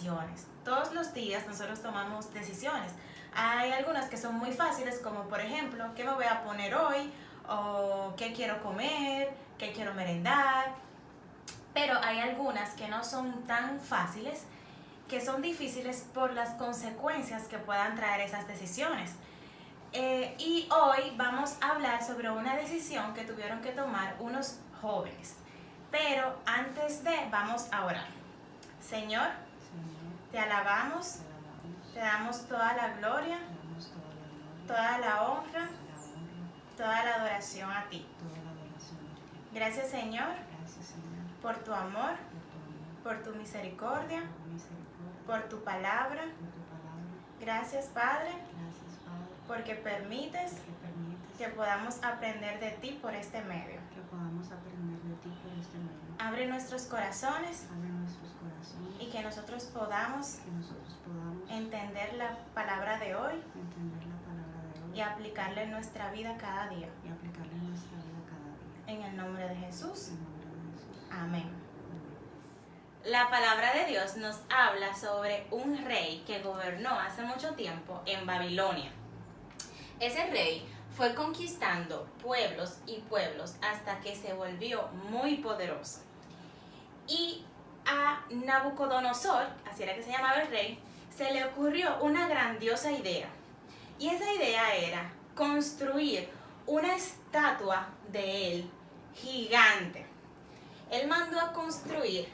decisiones. Todos los días nosotros tomamos decisiones. Hay algunas que son muy fáciles, como por ejemplo, ¿qué me voy a poner hoy? O qué quiero comer, qué quiero merendar. Pero hay algunas que no son tan fáciles, que son difíciles por las consecuencias que puedan traer esas decisiones. Y hoy vamos a hablar sobre una decisión que tuvieron que tomar unos jóvenes. Pero antes de, vamos a orar. Señor, te alabamos, te damos toda la gloria, toda la honra, toda la adoración a ti. Gracias, Señor, por tu amor, por tu misericordia, por tu palabra. Gracias, Padre, porque permites que podamos aprender de ti por este medio. Abre nuestros corazones y que nosotros podamos entender la palabra de hoy y aplicarla en nuestra vida cada día. En el nombre de Jesús. Amén. La palabra de Dios nos habla sobre un rey que gobernó hace mucho tiempo en Babilonia. Ese rey fue conquistando pueblos y pueblos hasta que se volvió muy poderoso. Y a Nabucodonosor, así era que se llamaba el rey, se le ocurrió una grandiosa idea. Y esa idea era construir una estatua de él gigante. Él mandó a construir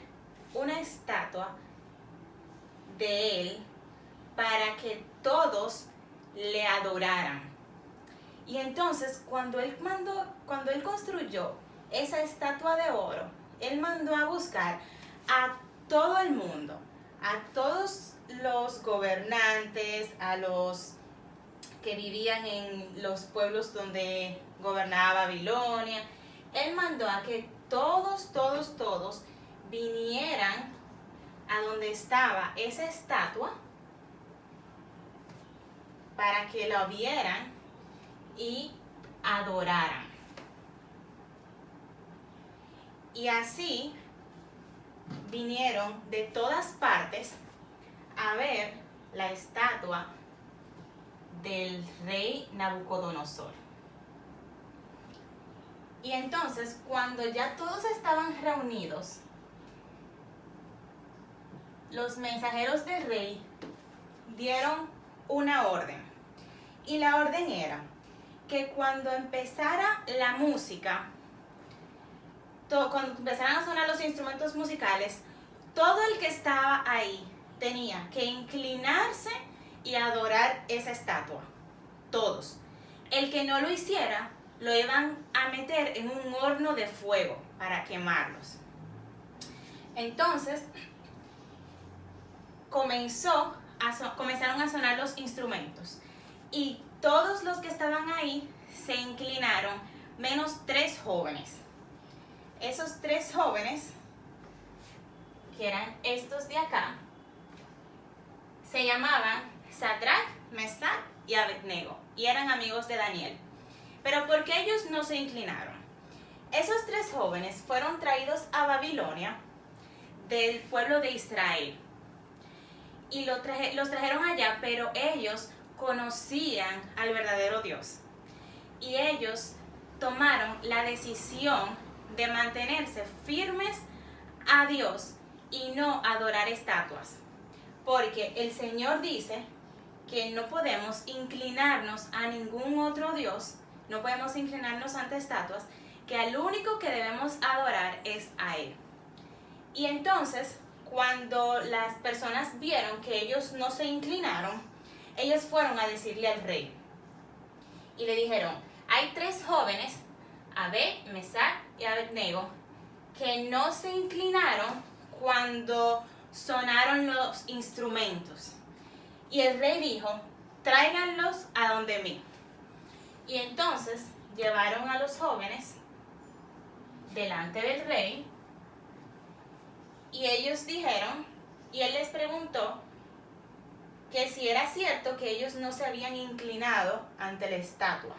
una estatua de él para que todos le adoraran. Y entonces cuando él construyó esa estatua de oro, él mandó a buscar a todo el mundo, a todos los gobernantes, a los que vivían en los pueblos donde gobernaba Babilonia. Él mandó a que todos vinieran a donde estaba esa estatua para que la vieran y adoraran. Y así vinieron de todas partes a ver la estatua del rey Nabucodonosor. Y entonces, cuando ya todos estaban reunidos, los mensajeros del rey dieron una orden. Y la orden era que cuando empezara la música, cuando empezaran a sonar los instrumentos musicales, todo el que estaba ahí tenía que inclinarse y adorar esa estatua. Todos. El que no lo hiciera, lo iban a meter en un horno de fuego para quemarlos. Entonces, comenzaron a sonar los instrumentos. Y todos los que estaban ahí se inclinaron, menos 3 jóvenes. Esos 3 jóvenes, que eran estos de acá, se llamaban Sadrach, Mesach y Abednego, y eran amigos de Daniel. Pero ¿por qué ellos no se inclinaron? Esos 3 jóvenes fueron traídos a Babilonia del pueblo de Israel. Y los trajeron allá, pero ellos conocían al verdadero Dios. Y ellos tomaron la decisión de mantenerse firmes a Dios y no adorar estatuas. Porque el Señor dice que no podemos inclinarnos a ningún otro Dios, no podemos inclinarnos ante estatuas, que al único que debemos adorar es a Él. Y entonces, cuando las personas vieron que ellos no se inclinaron, ellos fueron a decirle al rey. Y le dijeron, hay 3 jóvenes, Abed, Mesach y Abednego, que no se inclinaron cuando sonaron los instrumentos. Y el rey dijo, tráiganlos a donde mí. Y entonces llevaron a los jóvenes delante del rey. Y ellos dijeron, y él les preguntó que si era cierto que ellos no se habían inclinado ante la estatua.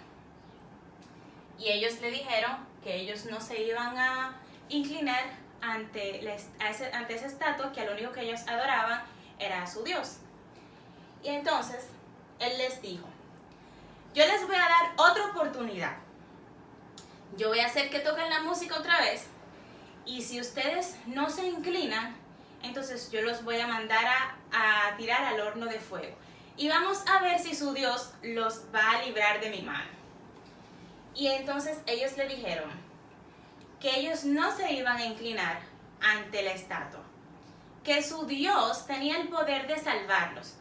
Y ellos le dijeron que ellos no se iban a inclinar ante esa estatua, que lo único que ellos adoraban era su Dios. Y entonces él les dijo, yo les voy a dar otra oportunidad. Yo voy a hacer que toquen la música otra vez. Y si ustedes no se inclinan, entonces yo los voy a mandar a tirar al horno de fuego. Y vamos a ver si su Dios los va a librar de mi mano. Y entonces ellos le dijeron que ellos no se iban a inclinar ante la estatua, que su Dios tenía el poder de salvarlos.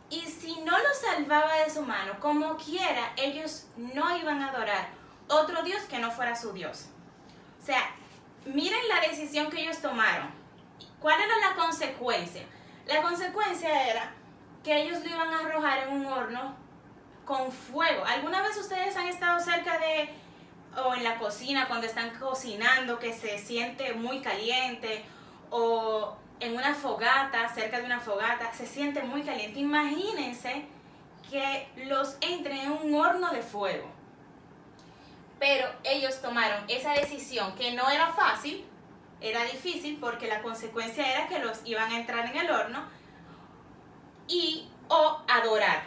Y si no los salvaba de su mano, como quiera, ellos no iban a adorar otro Dios que no fuera su Dios. O sea, miren la decisión que ellos tomaron. ¿Cuál era la consecuencia? La consecuencia era que ellos lo iban a arrojar en un horno con fuego. ¿Alguna vez ustedes han estado cerca de, o en la cocina cuando están cocinando, que se siente muy caliente, o en una fogata, cerca de una fogata, se siente muy caliente? Imagínense que los entren en un horno de fuego. Pero ellos tomaron esa decisión que no era fácil, era difícil porque la consecuencia era que los iban a entrar en el horno o adorar.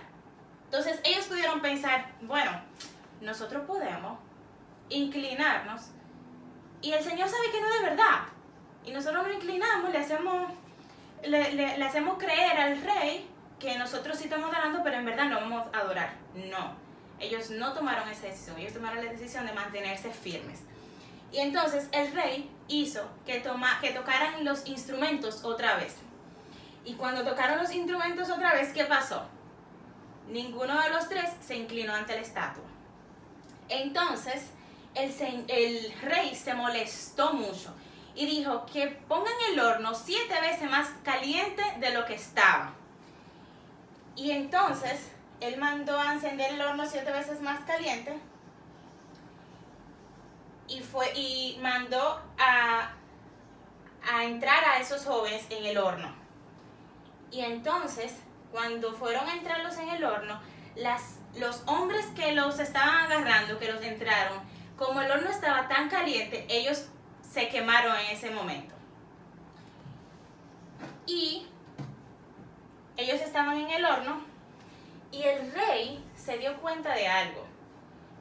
Entonces ellos pudieron pensar, bueno, nosotros podemos inclinarnos y el Señor sabe que no es de verdad. Y nosotros nos inclinamos, le hacemos creer al rey que nosotros sí estamos adorando, pero en verdad no vamos a adorar. No. Ellos no tomaron esa decisión, ellos tomaron la decisión de mantenerse firmes. Y entonces el rey hizo que tocaran los instrumentos otra vez. Y cuando tocaron los instrumentos otra vez, ¿qué pasó? Ninguno de los tres se inclinó ante la estatua. Entonces el rey se molestó mucho y dijo que pongan el horno 7 veces más caliente de lo que estaba. Y entonces él mandó a encender el horno 7 veces más caliente y mandó a entrar a esos jóvenes en el horno. Y entonces, cuando fueron a entrarlos en el horno, los hombres que los estaban agarrando, que los entraron, como el horno estaba tan caliente, ellos se quemaron en ese momento. Y ellos estaban en el horno. Y el rey se dio cuenta de algo.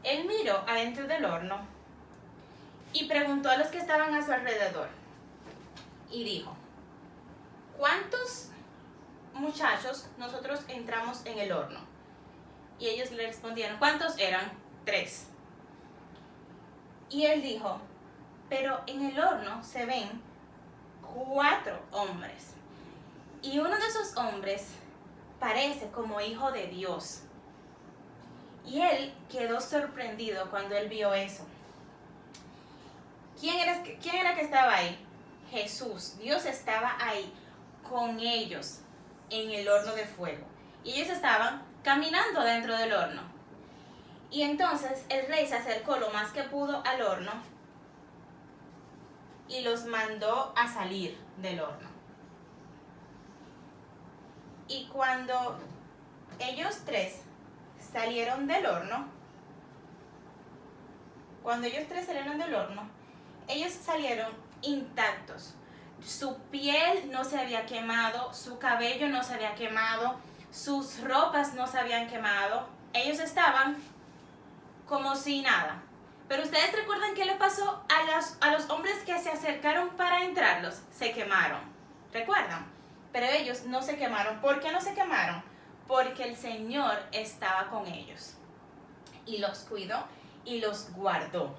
Él miró adentro del horno y preguntó a los que estaban a su alrededor. Y dijo, ¿cuántos muchachos nosotros entramos en el horno? Y ellos le respondieron, ¿cuántos eran? 3. Y él dijo, pero en el horno se ven 4 hombres. Y uno de esos hombres parece como hijo de Dios. Y él quedó sorprendido cuando él vio eso. ¿Quién era que estaba ahí? Jesús. Dios estaba ahí con ellos en el horno de fuego. Y ellos estaban caminando dentro del horno. Y entonces el rey se acercó lo más que pudo al horno y los mandó a salir del horno. Y cuando ellos 3 salieron del horno, ellos salieron intactos. Su piel no se había quemado, su cabello no se había quemado, sus ropas no se habían quemado. Ellos estaban como si nada. Pero ustedes recuerdan qué le pasó a los hombres que se acercaron para entrarlos. Se quemaron. ¿Recuerdan? Pero ellos no se quemaron. ¿Por qué no se quemaron? Porque el Señor estaba con ellos y los cuidó y los guardó.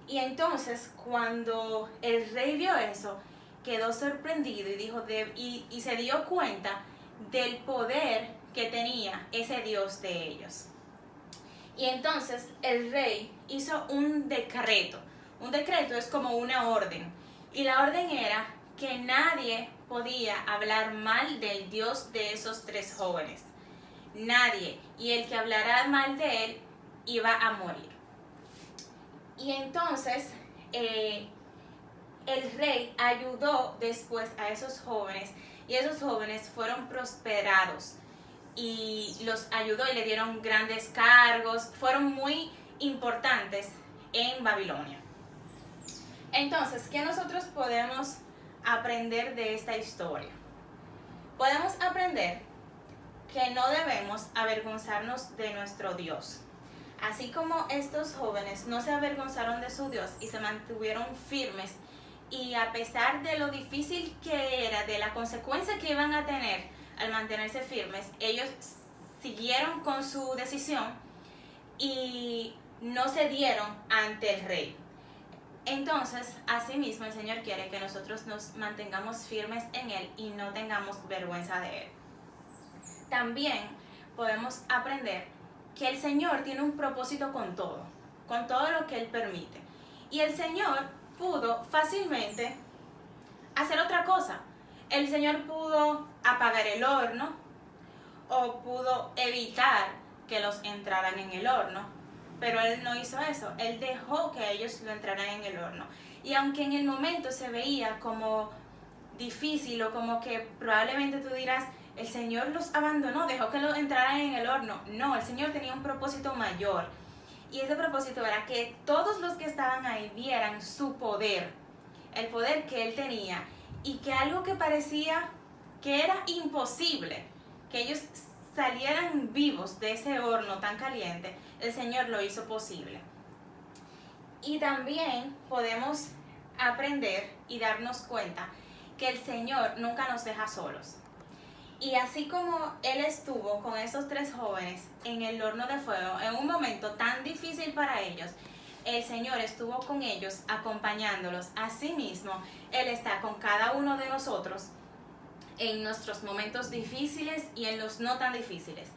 Y entonces cuando el rey vio eso, quedó sorprendido y dijo y se dio cuenta del poder que tenía ese Dios de ellos. Y entonces el rey hizo un decreto. Un decreto es como una orden. Y la orden era que nadie podía hablar mal del Dios de esos 3 jóvenes. Nadie. Y el que hablara mal de él iba a morir. Y entonces el rey ayudó después a esos jóvenes. Y esos jóvenes fueron prosperados. Y los ayudó y le dieron grandes cargos. Fueron muy importantes en Babilonia. Entonces, ¿qué nosotros podemos aprender de esta historia? podemos aprender que no debemos avergonzarnos de nuestro Dios. Así como estos jóvenes no se avergonzaron de su Dios y se mantuvieron firmes, y a pesar de lo difícil que era, de la consecuencia que iban a tener al mantenerse firmes, ellos siguieron con su decisión y no cedieron ante el rey. Entonces, asimismo, el Señor quiere que nosotros nos mantengamos firmes en Él y no tengamos vergüenza de Él. También podemos aprender que el Señor tiene un propósito con todo lo que Él permite. Y el Señor pudo fácilmente hacer otra cosa. El Señor pudo apagar el horno o pudo evitar que los entraran en el horno. Pero Él no hizo eso, Él dejó que ellos lo entraran en el horno. Y aunque en el momento se veía como difícil o como que probablemente tú dirás, el Señor los abandonó, dejó que lo entraran en el horno. No, el Señor tenía un propósito mayor. Y ese propósito era que todos los que estaban ahí vieran su poder, el poder que Él tenía. Y que algo que parecía que era imposible, que ellos salieran vivos de ese horno tan caliente, el Señor lo hizo posible. Y también podemos aprender y darnos cuenta que el Señor nunca nos deja solos. Y así como Él estuvo con esos 3 jóvenes en el horno de fuego, en un momento tan difícil para ellos, el Señor estuvo con ellos acompañándolos. Asimismo, Él está con cada uno de nosotros en nuestros momentos difíciles y en los no tan difíciles.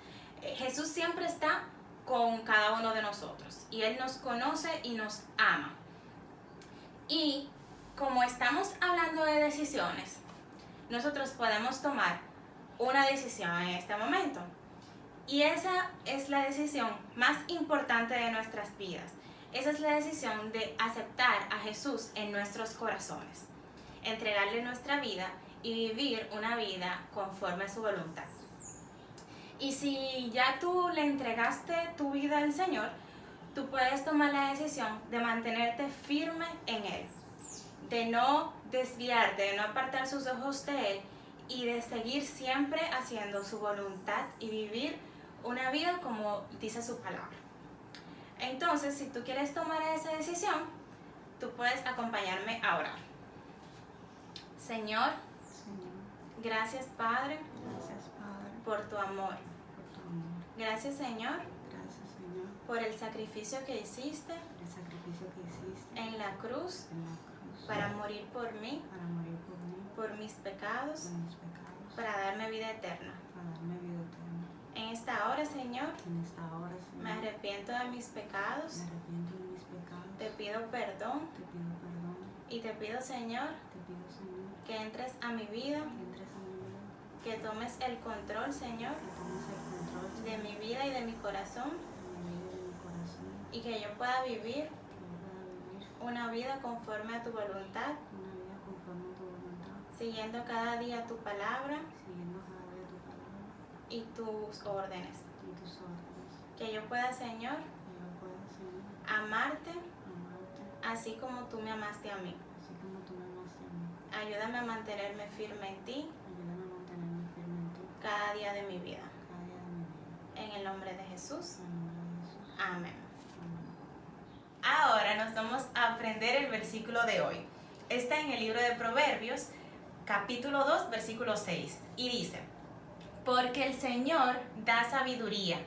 Jesús siempre está con cada uno de nosotros y Él nos conoce y nos ama. Y como estamos hablando de decisiones, nosotros podemos tomar una decisión en este momento. Y esa es la decisión más importante de nuestras vidas. Esa es la decisión de aceptar a Jesús en nuestros corazones, entregarle nuestra vida y vivir una vida conforme a su voluntad. Y si ya tú le entregaste tu vida al Señor, tú puedes tomar la decisión de mantenerte firme en Él, de no desviarte, de no apartar sus ojos de Él y de seguir siempre haciendo su voluntad y vivir una vida como dice su palabra. Entonces, si tú quieres tomar esa decisión, tú puedes acompañarme a orar. Señor, gracias Padre, por tu amor. Gracias Señor, por el sacrificio que hiciste en la cruz para morir por mí, por mis pecados, para darme vida eterna. En esta hora, Señor, me arrepiento de mis pecados, te pido perdón y te pido, Señor, que entres a mi vida, que tomes el control, Señor, de mi vida y de mi corazón, y que yo pueda vivir una vida conforme a tu voluntad, siguiendo cada día tu palabra y tus órdenes. Que yo pueda, Señor, amarte así como tú me amaste a mí. Ayúdame a mantenerme firme en ti cada día de mi vida. En el nombre de Jesús. Amén. Ahora nos vamos a aprender el versículo de hoy. Está en el libro de Proverbios, capítulo 2, versículo 6. Y dice: porque el Señor da sabiduría,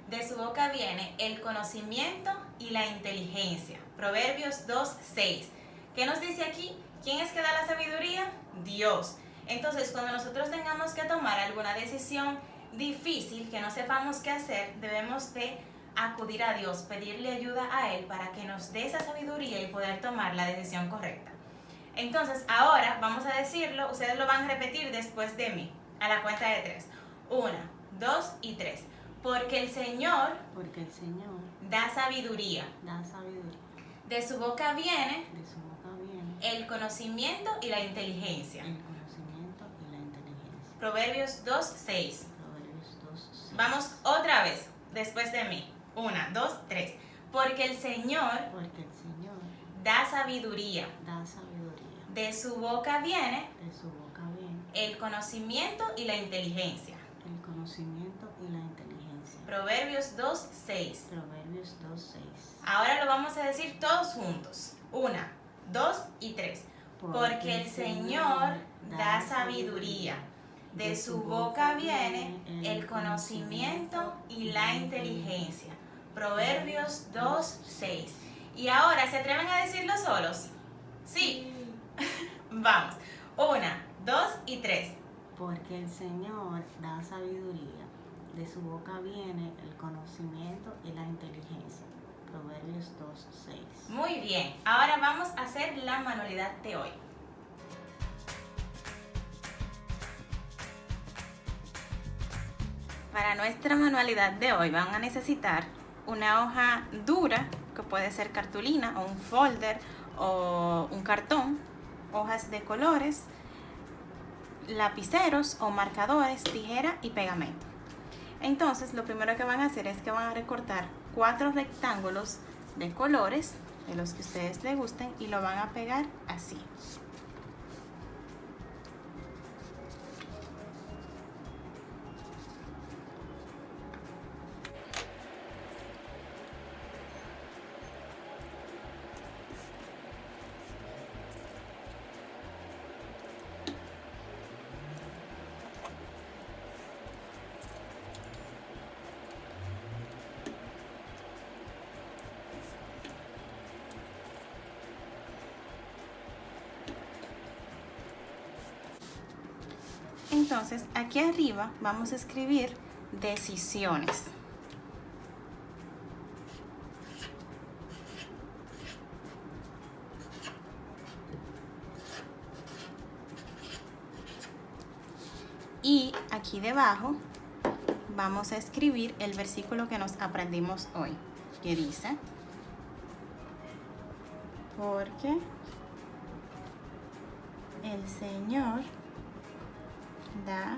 de su boca viene el conocimiento y la inteligencia. Proverbios 2, 6. ¿Qué nos dice aquí? ¿Quién es que da la sabiduría? Dios. Entonces, cuando nosotros tengamos que tomar alguna decisión difícil que no sepamos qué hacer, debemos de acudir a Dios, pedirle ayuda a Él para que nos dé esa sabiduría y poder tomar la decisión correcta. Entonces, ahora vamos a decirlo, ustedes lo van a repetir después de mí, a la cuenta de 3. 1, 2 y 3. Porque el Señor da sabiduría. De su boca viene el conocimiento y la inteligencia. Proverbios 2, 6. Vamos otra vez, después de mí. 1, 2, 3. Porque el Señor da sabiduría. De su boca viene el conocimiento y la inteligencia. El conocimiento y la inteligencia. Proverbios 2:6. Proverbios 2:6. Ahora lo vamos a decir todos juntos. 1, 2 y 3. Porque el Señor da sabiduría. De su boca viene el conocimiento y la inteligencia. Proverbios 2:6. Y ahora, ¿se atreven a decirlo solos? Sí. Vamos. 1, 2 y 3. Porque el Señor da sabiduría. De su boca viene el conocimiento y la inteligencia. Proverbios 2:6. Muy bien. Ahora vamos a hacer la manualidad de hoy. Para nuestra manualidad de hoy van a necesitar una hoja dura, que puede ser cartulina o un folder o un cartón, hojas de colores, lapiceros o marcadores, tijera y pegamento. Entonces lo primero que van a hacer es que van a recortar 4 rectángulos de colores, de los que ustedes les gusten, y lo van a pegar así. Entonces, aquí arriba vamos a escribir decisiones. Y aquí debajo vamos a escribir el versículo que nos aprendimos hoy, que dice: porque el Señor da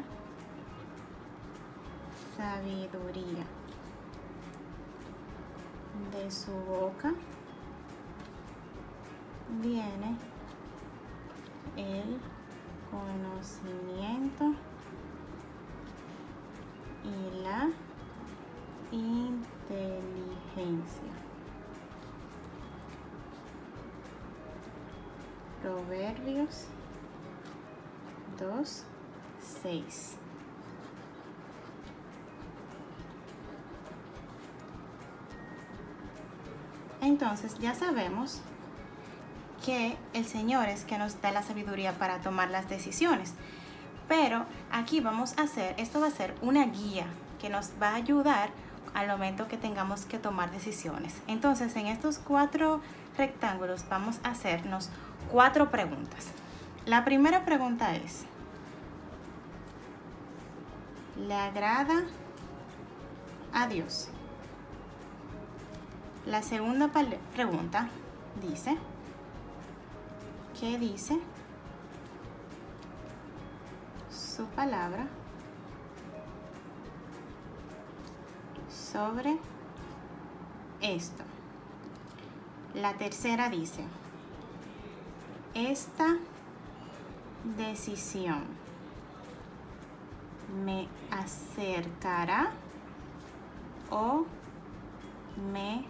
sabiduría. De su boca viene el conocimiento y la inteligencia. Proverbios 2:6. Entonces ya sabemos que el Señor es que nos da la sabiduría para tomar las decisiones. Pero aquí vamos a hacer, esto va a ser una guía que nos va a ayudar al momento que tengamos que tomar decisiones. Entonces en estos 4 rectángulos vamos a hacernos 4 preguntas. La primera pregunta es: ¿le agrada a Dios? La segunda pregunta dice: ¿qué dice su palabra sobre esto? La tercera dice: esta decisión me acercará o me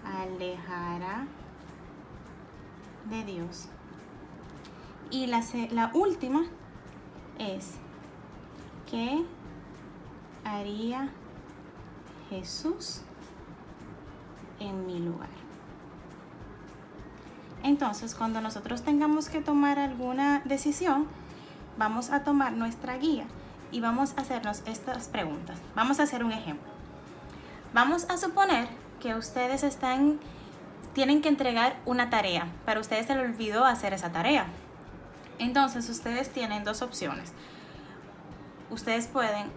alejará de Dios. Y la última es: ¿qué haría Jesús en mi lugar? Entonces, cuando nosotros tengamos que tomar alguna decisión, vamos a tomar nuestra guía y vamos a hacernos estas preguntas. Vamos a hacer un ejemplo. Vamos a suponer que ustedes tienen que entregar una tarea, pero a ustedes se les olvidó hacer esa tarea. Entonces, ustedes tienen 2 opciones. Ustedes pueden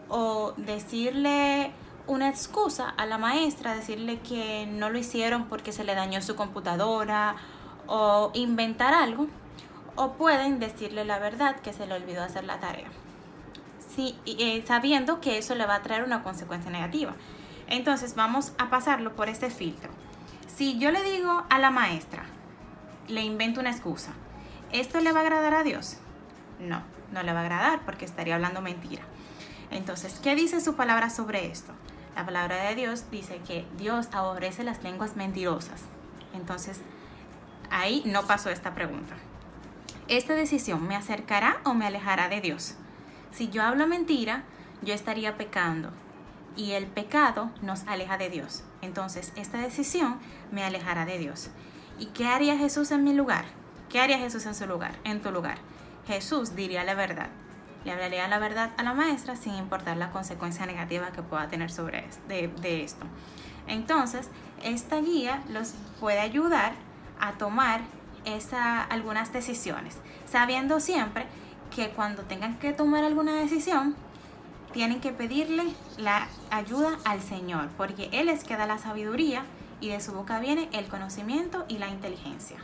o decirle una excusa a la maestra, decirle que no lo hicieron porque se le dañó su computadora, o inventar algo, o pueden decirle la verdad, que se le olvidó hacer la tarea, sí, sabiendo que eso le va a traer una consecuencia negativa. Entonces vamos a pasarlo por este filtro. Si yo le digo a la maestra, le invento una excusa, ¿esto le va a agradar a Dios? No. no le va a agradar porque estaría hablando mentira. Entonces, ¿qué dice su palabra sobre esto? La palabra de Dios dice que Dios aborrece las lenguas mentirosas. Entonces, ahí no pasó esta pregunta. ¿Esta decisión me acercará o me alejará de Dios? Si yo hablo mentira, yo estaría pecando y el pecado nos aleja de Dios. Entonces, esta decisión me alejará de Dios. ¿Y qué haría Jesús en mi lugar? ¿Qué haría Jesús en su lugar, en tu lugar? Jesús diría la verdad. Le hablaría la verdad a la maestra sin importar la consecuencia negativa que pueda tener sobre de esto. Entonces, esta guía los puede ayudar a tomar algunas decisiones, sabiendo siempre que cuando tengan que tomar alguna decisión, tienen que pedirle la ayuda al Señor, porque Él es que da la sabiduría y de su boca viene el conocimiento y la inteligencia.